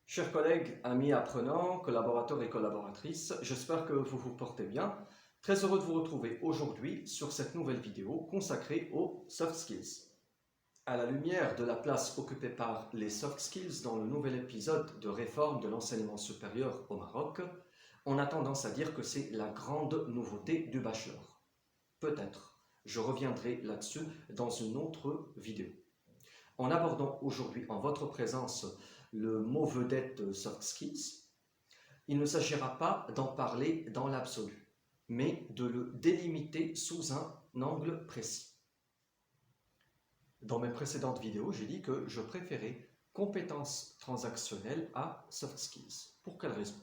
Chers collègues, amis apprenants, collaborateurs et collaboratrices, j'espère que vous vous portez bien. Très heureux de vous retrouver aujourd'hui sur cette nouvelle vidéo consacrée aux soft skills. À la lumière de la place occupée par les soft skills dans le nouvel épisode de réforme de l'enseignement supérieur au Maroc, on a tendance à dire que c'est la grande nouveauté du bachelor. Peut-être, je reviendrai là-dessus dans une autre vidéo. En abordant aujourd'hui en votre présence le mot vedette soft skills, il ne s'agira pas d'en parler dans l'absolu, mais de le délimiter sous un angle précis. Dans mes précédentes vidéos, j'ai dit que je préférais compétences transactionnelles à soft skills. Pour quelle raison?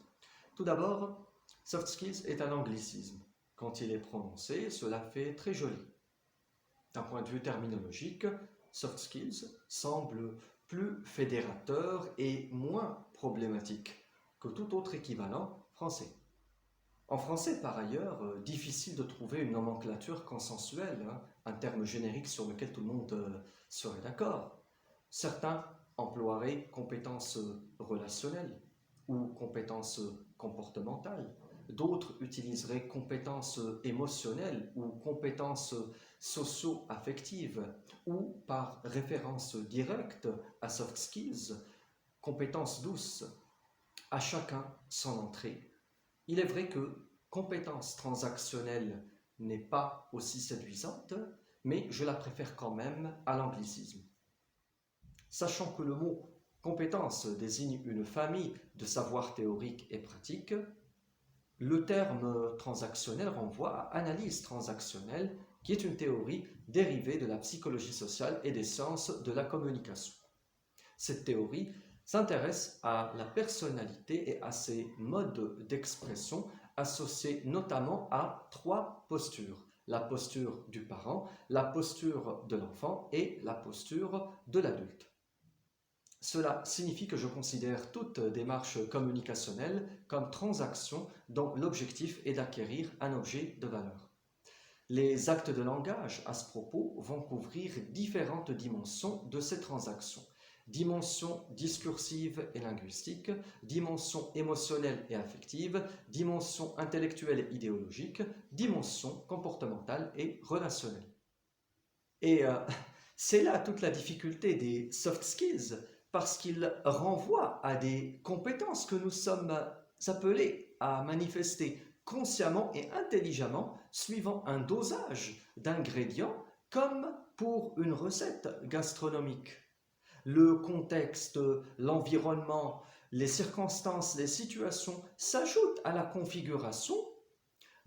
Tout d'abord, soft skills est un anglicisme. Quand il est prononcé, cela fait très joli. D'un point de vue terminologique, soft skills semble plus fédérateur et moins problématique que tout autre équivalent français. En français, par ailleurs, difficile de trouver une nomenclature consensuelle, un terme générique sur lequel tout le monde serait d'accord. Certains emploieraient compétences relationnelles ou compétences comportementales. D'autres utiliseraient compétences émotionnelles ou compétences socio-affectives ou par référence directe à soft skills, compétences douces. À chacun son entrée. Il est vrai que compétence transactionnelle n'est pas aussi séduisante, mais je la préfère quand même à l'anglicisme. Sachant que le mot compétence désigne une famille de savoirs théoriques et pratiques, le terme transactionnel renvoie à analyse transactionnelle, qui est une théorie dérivée de la psychologie sociale et des sciences de la communication. Cette théorie s'intéresse à la personnalité et à ses modes d'expression associés notamment à trois postures. La posture du parent, la posture de l'enfant et la posture de l'adulte. Cela signifie que je considère toute démarche communicationnelle comme transaction dont l'objectif est d'acquérir un objet de valeur. Les actes de langage à ce propos vont couvrir différentes dimensions de ces transactions. Dimension discursive et linguistique, dimension émotionnelle et affective, dimension intellectuelle et idéologique, dimension comportementale et relationnelle. Et c'est là toute la difficulté des soft skills, parce qu'ils renvoient à des compétences que nous sommes appelés à manifester consciemment et intelligemment, suivant un dosage d'ingrédients, comme pour une recette gastronomique. Le contexte, l'environnement, les circonstances, les situations s'ajoutent à la configuration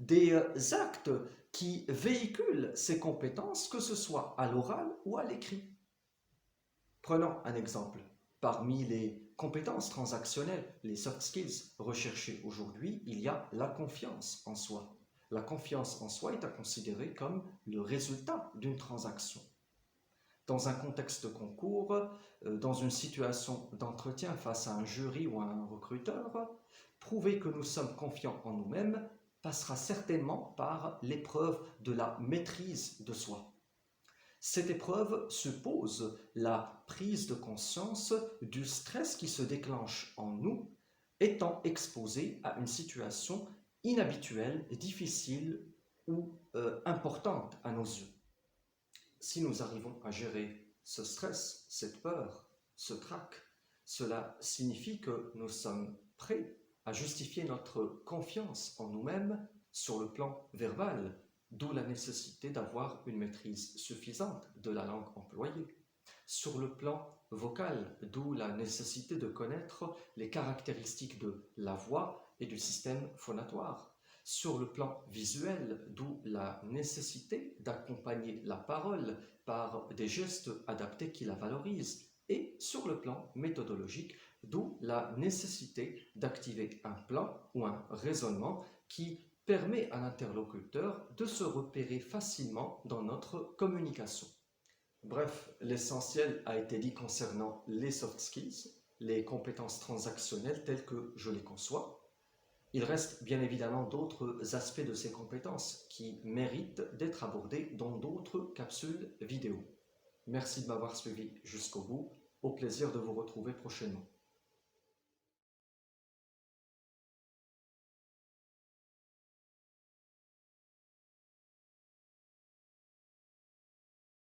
des actes qui véhiculent ces compétences, que ce soit à l'oral ou à l'écrit. Prenons un exemple. Parmi les compétences transactionnelles, les soft skills recherchées aujourd'hui, il y a la confiance en soi. La confiance en soi est à considérer comme le résultat d'une transaction. Dans un contexte de concours, dans une situation d'entretien face à un jury ou à un recruteur, prouver que nous sommes confiants en nous-mêmes passera certainement par l'épreuve de la maîtrise de soi. Cette épreuve suppose la prise de conscience du stress qui se déclenche en nous, étant exposé à une situation inhabituelle, difficile ou importante à nos yeux. Si nous arrivons à gérer ce stress, cette peur, ce trac, cela signifie que nous sommes prêts à justifier notre confiance en nous-mêmes sur le plan verbal, d'où la nécessité d'avoir une maîtrise suffisante de la langue employée. Sur le plan vocal, d'où la nécessité de connaître les caractéristiques de la voix et du système phonatoire. Sur le plan visuel, d'où la nécessité d'accompagner la parole par des gestes adaptés qui la valorisent. Et sur le plan méthodologique, d'où la nécessité d'activer un plan ou un raisonnement qui permet à l'interlocuteur de se repérer facilement dans notre communication. Bref, l'essentiel a été dit concernant les soft skills, les compétences transactionnelles telles que je les conçois. Il reste bien évidemment d'autres aspects de ces compétences qui méritent d'être abordés dans d'autres capsules vidéo. Merci de m'avoir suivi jusqu'au bout. Au plaisir de vous retrouver prochainement.